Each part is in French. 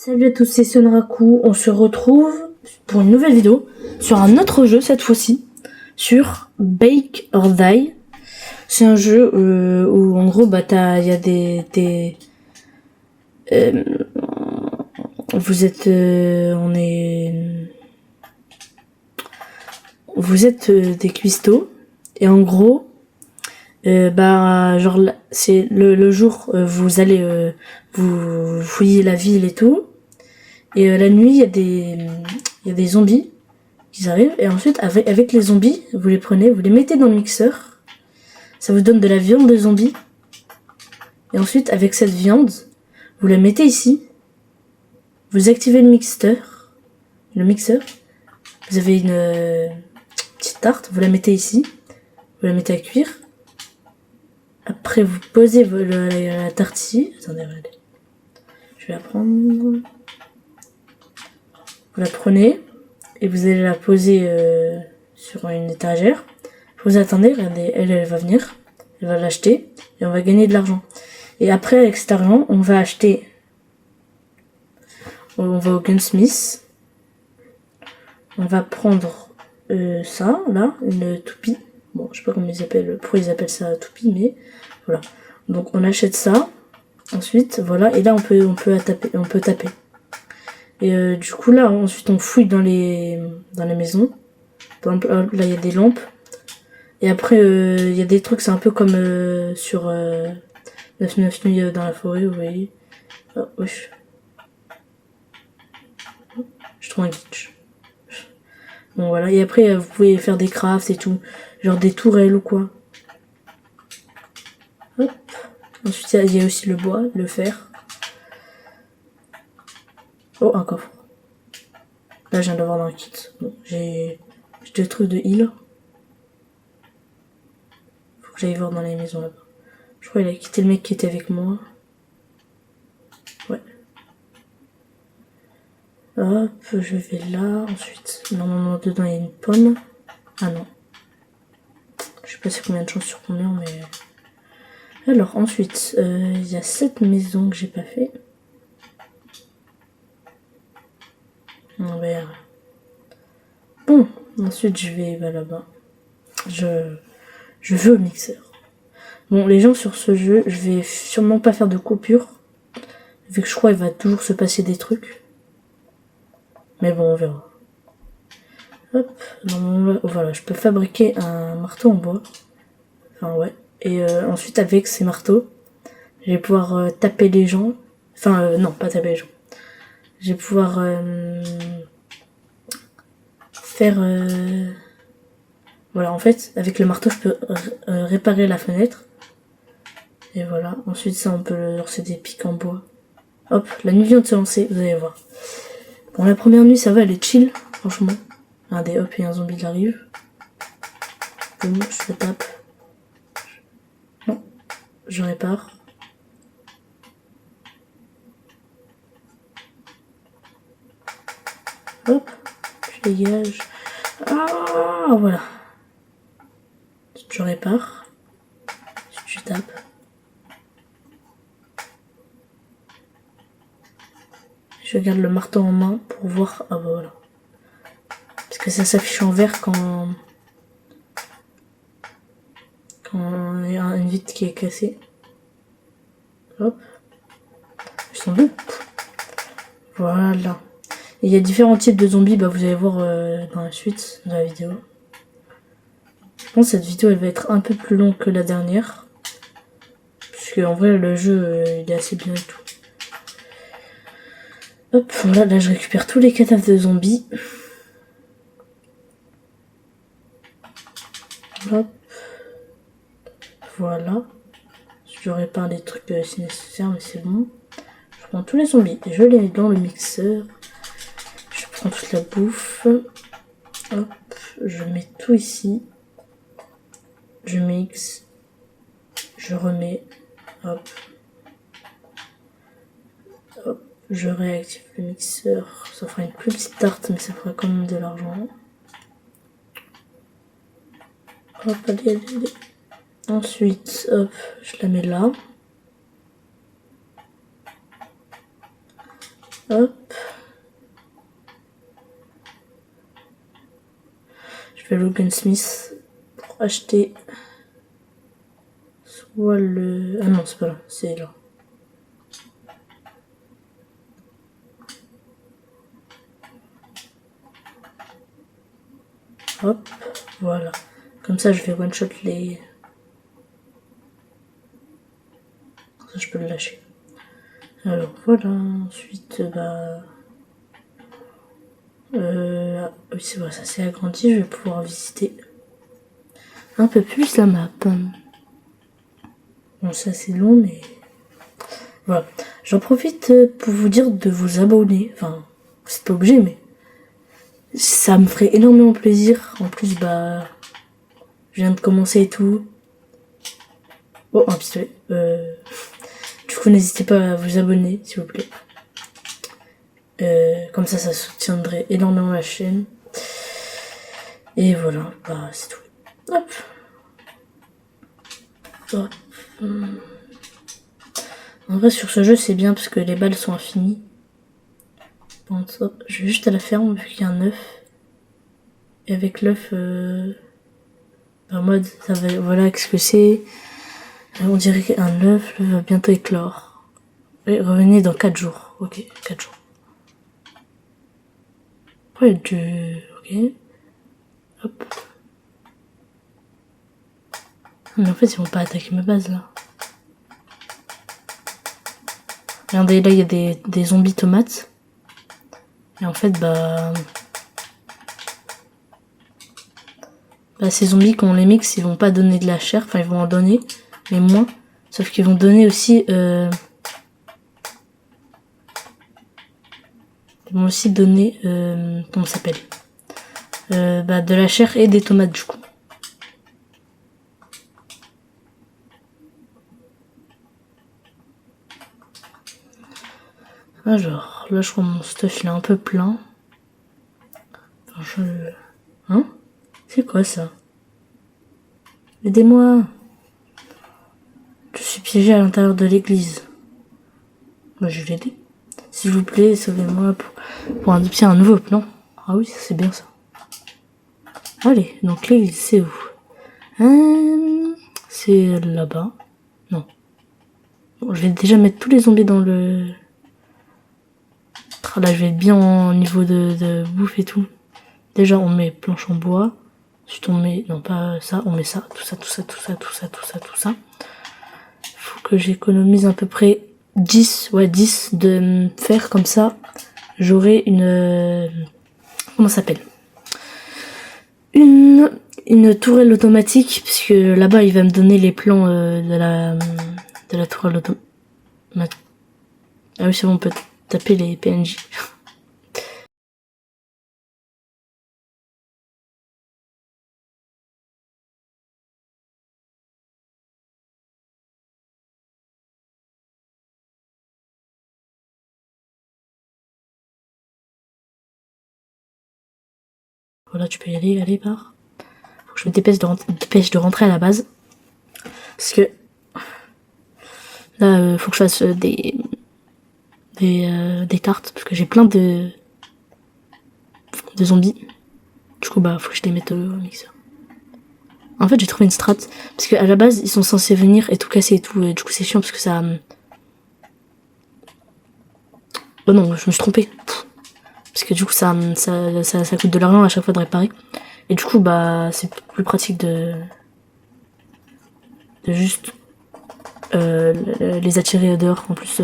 Salut à tous, c'est Sonraku. On se retrouve pour une nouvelle vidéo sur un autre jeu, cette fois-ci sur Bake or Die. C'est un jeu où en gros il y a vous êtes des cuistots et en gros genre c'est le jour vous allez vous fouiller la ville et tout, et la nuit il y a des zombies qui arrivent, et ensuite avec les zombies vous les prenez, vous les mettez dans le mixeur, ça vous donne de la viande de zombie, et ensuite avec cette viande vous la mettez ici, vous activez le mixeur, vous avez une petite tarte, vous la mettez ici, vous la mettez à cuire. Après, vous posez la tarte ici. Attendez, regardez. Je vais la prendre. Vous la prenez et vous allez la poser sur une étagère. Vous attendez, regardez, elle va venir. Elle va l'acheter et on va gagner de l'argent. Et après, avec cet argent, on va acheter. On va au Gunsmith. On va prendre ça, là, une toupie. Bon, je sais pas comment pourquoi ils appellent ça toupie, mais voilà. Donc on achète ça. Ensuite, voilà, et là on peut taper. Et du coup là, ensuite on fouille dans les maisons. Par exemple, là il y a des lampes. Et après il y a des trucs, c'est un peu comme sur 9 nuits dans la forêt, vous voyez. Oh, wesh. Je trouve un glitch. Bon voilà, et après vous pouvez faire des crafts et tout, genre des tourelles ou quoi. Hop. Ensuite il y a aussi le bois, le fer. Oh, un coffre. Là je viens d'avoir un kit. Bon, j'ai des trucs de heal. Faut que j'aille voir dans les maisons là-bas. Je crois qu'il a quitté le mec qui était avec moi. Ouais. Hop, je vais là. Ensuite, normalement dedans il y a une pomme. Ah non. Je sais pas c'est combien de chances sur combien, mais... Alors ensuite, il y a cette maison que j'ai pas fait. Bon, ensuite je vais là-bas. Je veux au mixeur. Bon, les gens sur ce jeu, je vais sûrement pas faire de coupure, vu que je crois qu'il va toujours se passer des trucs. Mais bon, on verra. Hop, voilà, je peux fabriquer un marteau en bois. Enfin, ouais. Et ensuite, avec ces marteaux, je vais pouvoir taper les gens. Enfin, non, pas taper les gens. Je vais pouvoir faire... Voilà, en fait, avec le marteau, je peux réparer la fenêtre. Et voilà, ensuite ça, on peut lancer des pics en bois. Hop, la nuit vient de se lancer, vous allez voir. Bon, la première nuit, ça va, elle est chill, franchement. Regardez, hop, et un zombie qui arrive. Boum, je le tape. Non, je répare. Hop, je dégage. Ah, voilà. Je répare. Je tape. Je garde le marteau en main pour voir. Ah bah voilà. Parce que ça s'affiche en vert quand il y a une vitre qui est cassée. Hop. Ils sont deux. Voilà. Et il y a différents types de zombies, bah vous allez voir dans la suite de la vidéo. Je pense que cette vidéo elle va être un peu plus longue que la dernière. Parce qu'en vrai le jeu il est assez bien et tout. Hop, voilà, là je récupère tous les cadavres de zombies. Hop. Voilà. Je répare les trucs si nécessaire, mais c'est bon. Je prends tous les zombies et je les mets dans le mixeur. Je prends toute la bouffe. Hop, je mets tout ici. Je mixe. Je remets. Hop. Hop. Je réactive le mixeur. Ça fera une plus petite tarte, mais ça fera quand même de l'argent. Hop, allez. Ensuite, hop, je la mets là. Hop. Je vais Logan Smith pour acheter soit le... Ah non, c'est pas là, c'est là. Hop, voilà. Comme ça, je vais one-shot les... Ça, je peux le lâcher. Alors, voilà. Ensuite, bah... oui, c'est vrai, ça s'est agrandi. Je vais pouvoir visiter un peu plus la map. Bon, ça, c'est long, mais... Voilà. J'en profite pour vous dire de vous abonner. Enfin, c'est pas obligé, mais... Ça me ferait énormément plaisir. En plus, bah... Je viens de commencer et tout. Oh, un pistolet. Du coup, n'hésitez pas à vous abonner, s'il vous plaît. Comme ça soutiendrait énormément la chaîne. Et voilà, bah c'est tout. Hop. Hop. En vrai, sur ce jeu, c'est bien parce que les balles sont infinies. Bon, hop. Je vais juste à la ferme vu qu'il y a un œuf. Et avec l'œuf, en mode, ça va, voilà qu'est-ce que c'est. On dirait qu'un œuf va bientôt éclore. Et revenez dans 4 jours. Ok, 4 jours. Après, ok. Hop. Mais en fait, ils vont pas attaquer ma base, là. Regardez, là, il y a des zombies tomates. Et en fait, bah, ces zombies, quand on les mixe, ils vont pas donner de la chair. Enfin, ils vont en donner, mais moins. Sauf qu'ils vont donner aussi... ils vont aussi donner... comment ça s'appelle de la chair et des tomates, du coup. Alors, là, je crois que mon stuff, il est un peu plein. Enfin, Hein? C'est quoi, ça? Aidez-moi! Je suis piégée à l'intérieur de l'église. Moi, je vais l'aider. S'il vous plaît, sauvez-moi pour adopter un nouveau plan. Ah oui, c'est bien ça. Allez, donc l'église, c'est où? C'est là-bas. Non. Bon, je vais déjà mettre tous les zombies dans le... Là, je vais être bien au niveau de bouffe et tout. Déjà, on met planche en bois. Ensuite, on met... Non, pas ça. On met ça. Tout ça, tout ça, tout ça, tout ça, tout ça, tout ça. Faut que j'économise à peu près 10. Ouais, 10 de fer. Comme ça, j'aurai une... Comment ça s'appelle? Une tourelle automatique. Puisque là-bas, il va me donner les plans de la tourelle automatique. Ah oui, c'est bon, on peut taper les PNJ. Voilà, tu peux y aller, allez, pars. Faut que je me dépêche de rentrer à la base. Parce que là, faut que je fasse des cartes. Parce que j'ai plein de zombies. Du coup, bah, faut que je les mette au mixeur. En fait, j'ai trouvé une strat. Parce qu'à la base, ils sont censés venir et tout casser et tout. Et du coup, c'est chiant parce que ça... Oh non, je me suis trompée. Parce que du coup, ça coûte de l'argent à chaque fois de réparer. Et du coup, bah, c'est plus pratique de juste les attirer dehors. En plus,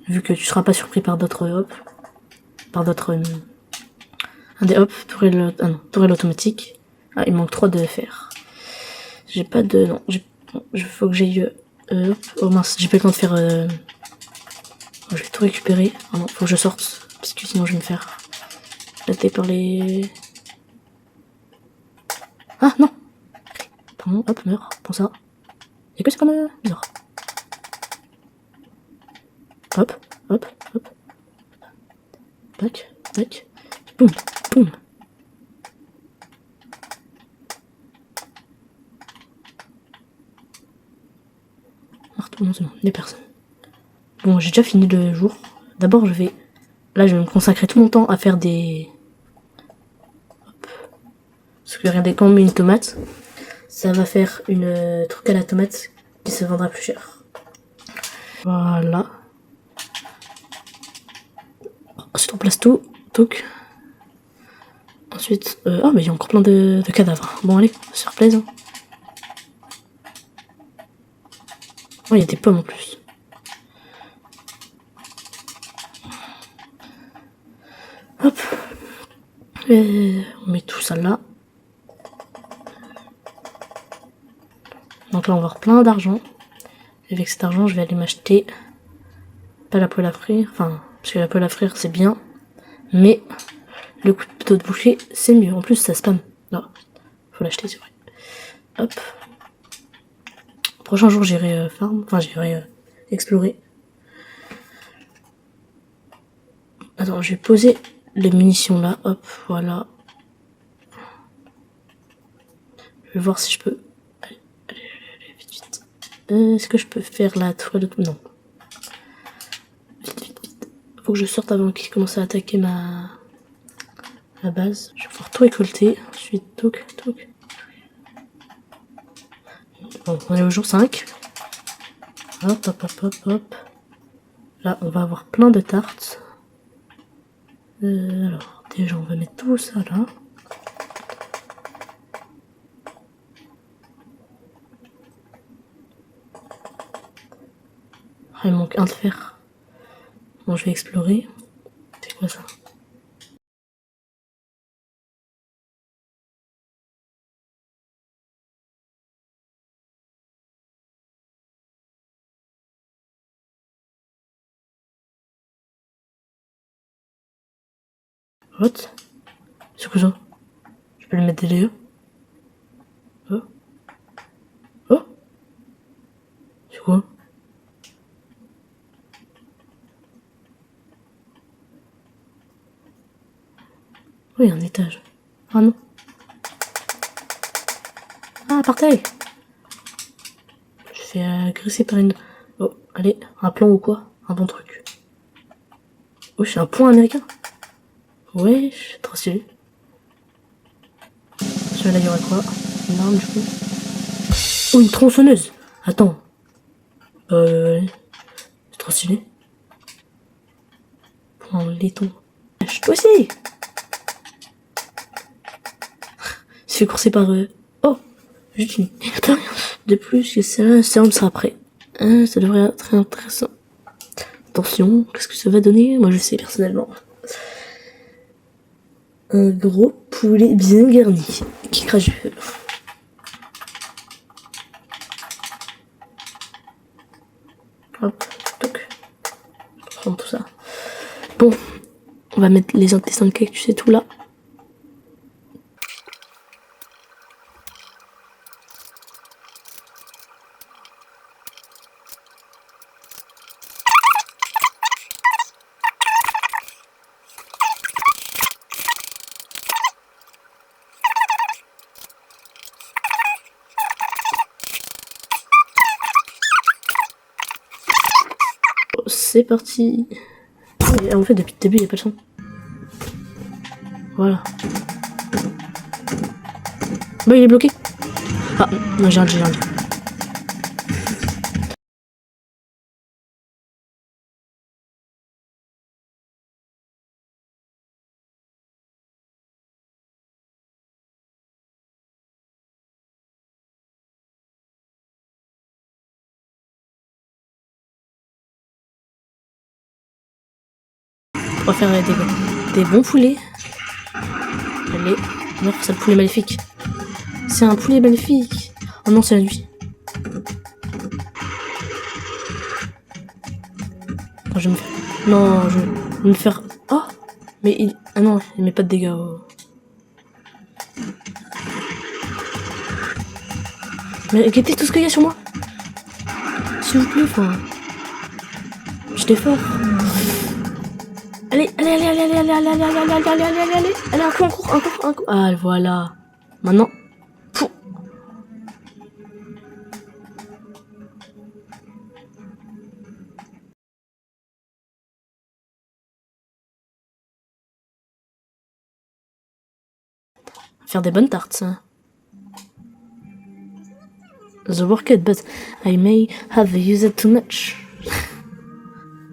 vu que tu seras pas surpris par d'autres hop. Par d'autres... un des hop, tourelle automatique. Ah, il manque 3 de fer. J'ai pas de... Non, faut que j'aille... oh mince, j'ai pas le temps de faire... Je vais tout récupérer. Ah non, faut que je sorte. Parce que sinon je vais me faire... Latter par les... Ah non. Pardon, hop, meurs. Prends ça. Y'a que ça comme bizarre. Hop, hop, hop. Tac, tac. Boum, boum. Marteau, non, c'est bon, des personnes. Bon, j'ai déjà fini le jour. D'abord, je vais me consacrer tout mon temps à faire des... Hop. Parce que regardez, quand on met une tomate, ça va faire une truc à la tomate qui se vendra plus cher. Voilà. Ensuite, on place tout. Touc. Ensuite, oh, mais il y a encore plein de cadavres. Bon, allez, on se faire plaisir. Oh, il y a des pommes en plus. Hop. Et on met tout ça là. Donc là, on va avoir plein d'argent. Et avec cet argent, je vais aller m'acheter pas la poêle à frire. Enfin, parce que la poêle à frire, c'est bien. Mais le couteau de boucher, c'est mieux. En plus, ça spam. Non, faut l'acheter, c'est vrai. Hop. Prochain jour, j'irai farm. Enfin, j'irai explorer. Attends, je vais poser les munitions là. Hop, voilà. Je vais voir si je peux... Allez, vite, vite. Est-ce que je peux faire la toile de... Non. Vite. Faut que je sorte avant qu'il commence à attaquer ma base. Je vais pouvoir tout récolter. Ensuite, toc. Bon, on est au jour 5. Hop. Là, on va avoir plein de tartes. Alors, déjà, on va mettre tout ça là. Ah, il manque un de fer. Bon, je vais explorer. C'est quoi ça? What? C'est quoi ça? Je peux le mettre des Oh? C'est quoi? Oh, il y a un étage. Ah non. Ah, partez! Je fais agresser par une... Oh, allez, un plan ou quoi? Un bon truc. Oh, c'est un point américain. Ouais, trop stylé. Celui-là, il y aura quoi? Une arme, du coup. Oh, une tronçonneuse! Attends. C'est trop stylé. Pour un laiton. Toi aussi! Je fais courser par... Oh! Juste une expérience de plus que cela, ça on sera prêt. Ça devrait être très intéressant. Attention, qu'est-ce que ça va donner? Moi je sais personnellement. Un gros poulet bien garni qui crache du feu. Hop, toc. Je prends tout ça. Bon, on va mettre les intestins de cactus et tout là. C'est parti. Et en fait, depuis le début, il n'y a pas de son. Voilà. Bah, il est bloqué. Ah, non, j'ai un. On va faire des bons poulets. Allez, non, c'est le poulet maléfique. C'est un poulet maléfique. Oh non, c'est la nuit. Attends, je vais me faire... Non, je vais me faire... Oh, mais il... Ah non, il met pas de dégâts. Oh. Mais regardez tout ce qu'il y a sur moi. S'il vous plaît, enfin... J'étais fort. Allez, encore. Ah, voilà. Maintenant... faire des bonnes tartes, ça. The worked, but I may have used too much.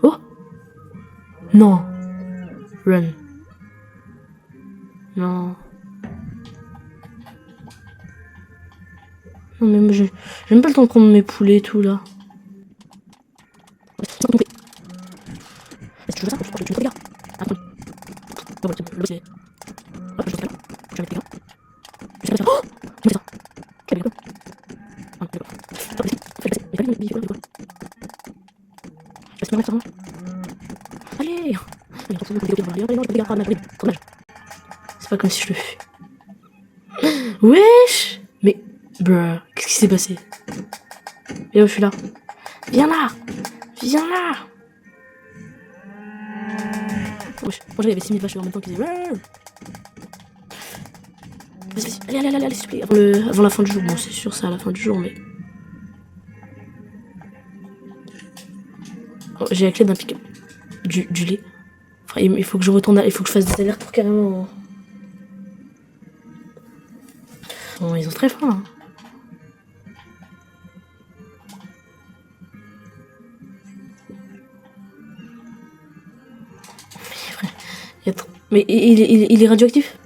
Oh! Non! Run. Non. Non, mais moi, j'aime pas le temps de prendre mes poulets et tout, là. Est-ce que tu veux ça? Tu me regardes. Attends. Oh, ouais, le c'est. Hop, je vais mettre les gars. Je vais faire. Oh! Je vais faire ça. Je vais faire quoi? Ah, d'accord. Attends, vas-y. Fais le quoi? Je vais se mettre ça. Allez! C'est pas comme si je le fais. Wesh! Mais, bruh, qu'est-ce qui s'est passé? Et oh, je suis là. Viens là! Viens là! Wesh, moi j'avais 6000 vaches en même temps qui disaient. Vas-y, allez, s'il te plaît. Avant la fin du jour. Bon, c'est sûr, c'est à la fin du jour, mais. Oh, j'ai la clé d'un pick-up. Du lait. Enfin, il faut que je retourne. Il faut que je fasse des alertes pour carrément. Bon, ils ont très faim, hein. Mais il est radioactif?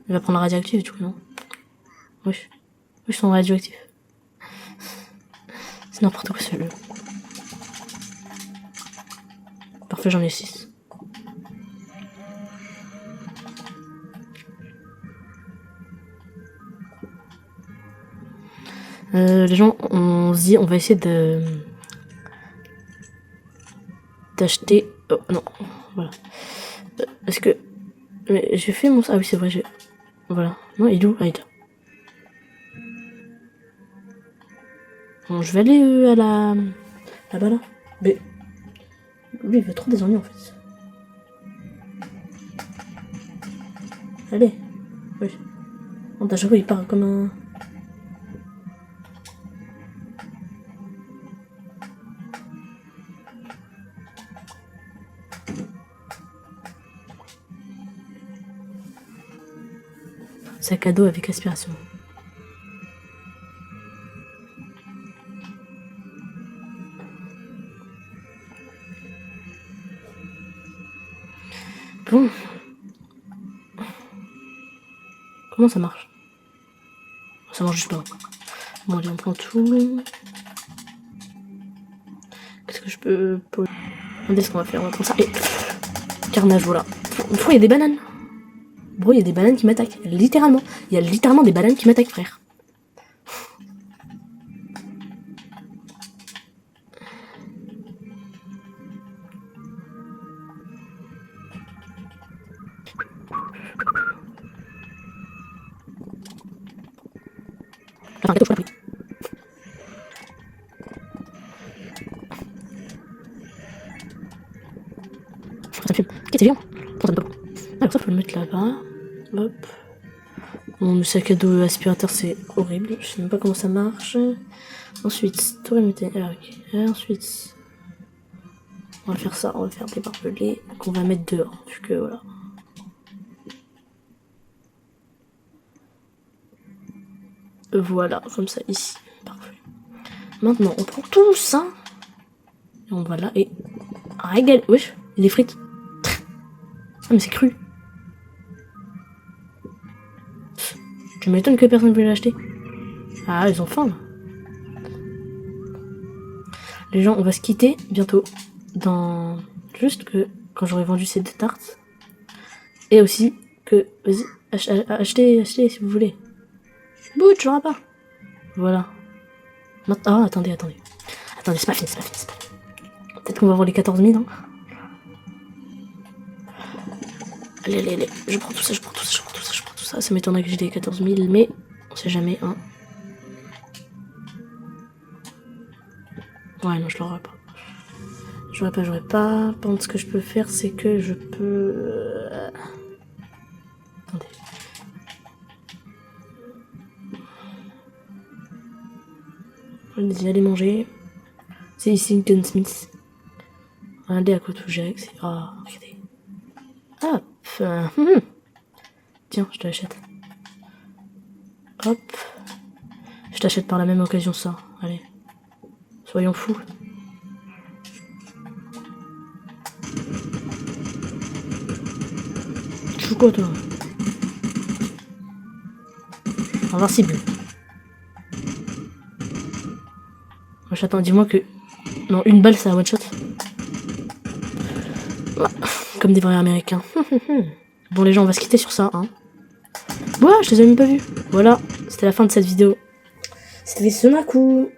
Il va prendre la radioactive, du coup, non? Wesh. Wesh, ils sont radioactifs. C'est n'importe quoi ce jeu. Parfait, j'en ai 6. Les gens, on se dit, on va essayer d'acheter. Oh non, voilà. Est-ce que. Mais j'ai fait mon. Ah oui, c'est vrai, j'ai. Voilà. Non, il est où? Ah, il est là. Bon, je vais aller à la. Là-bas, là. Mais. Lui, il veut trop des ennuis en fait. Allez. Oui. Oh, d'un coup, il part comme un. Sac à dos avec aspiration. Bon. Comment ça marche? Ça marche juste pas. Bon, allez, on prend tout. Qu'est-ce que je peux. Regardez ce qu'on va faire. On va prendre ça. Et. Carnage, voilà. Pourquoi il y a des bananes? Bro, il y a des bananes qui m'attaquent. Littéralement. Il y a littéralement des bananes qui m'attaquent, frère. Enfin, gâteau, je l'ai pris. Ça me fume. Qu'est-ce que c'est géant? Ça me pas. Alors ça, faut le mettre là-bas. Hop. Bon, le sac à dos aspirateur, c'est horrible. Je sais même pas comment ça marche. Ensuite, tout remettre. Ah, ok. Et ensuite, on va faire ça. On va faire des barbelés qu'on va mettre dehors. Vu que voilà. Voilà, comme ça, ici. Parfait. Maintenant, on prend tout ça. Et on va là et. Régal. Wesh, les frites. Ah, mais c'est cru. Tu m'étonnes que personne ne voulait l'acheter. Ah, ils ont faim, là. Les gens, on va se quitter bientôt. Dans. Juste que quand j'aurai vendu ces 2 tartes. Et aussi que. Vas-y, achetez si vous voulez. Bouh, tu l'auras pas. Voilà. Ah, attendez. Attendez, c'est pas fini. Peut-être qu'on va avoir les 14 000, hein. Allez. Je prends tout ça. Ça m'étonnerait que j'ai les 14 000, mais on sait jamais, hein. Ouais, non, je l'aurai pas. J'aurais pas. Par contre, ce que je peux faire, c'est que je peux. Attendez. Allez manger. C'est ici Lincoln Smith. Regardez à quoi tout j'ai accès. Ah, regardez. Hop. Tiens, je te l'achète. Hop. Je t'achète par la même occasion ça. Allez. Soyons fous. Tu fous quoi toi? Invincible. J'attends, dis-moi que... Non, une balle ça one shot. Comme des vrais américains. Bon les gens, on va se quitter sur ça. Hein. Ouais, je les ai même pas vus. Voilà, c'était la fin de cette vidéo. C'était Sonaku.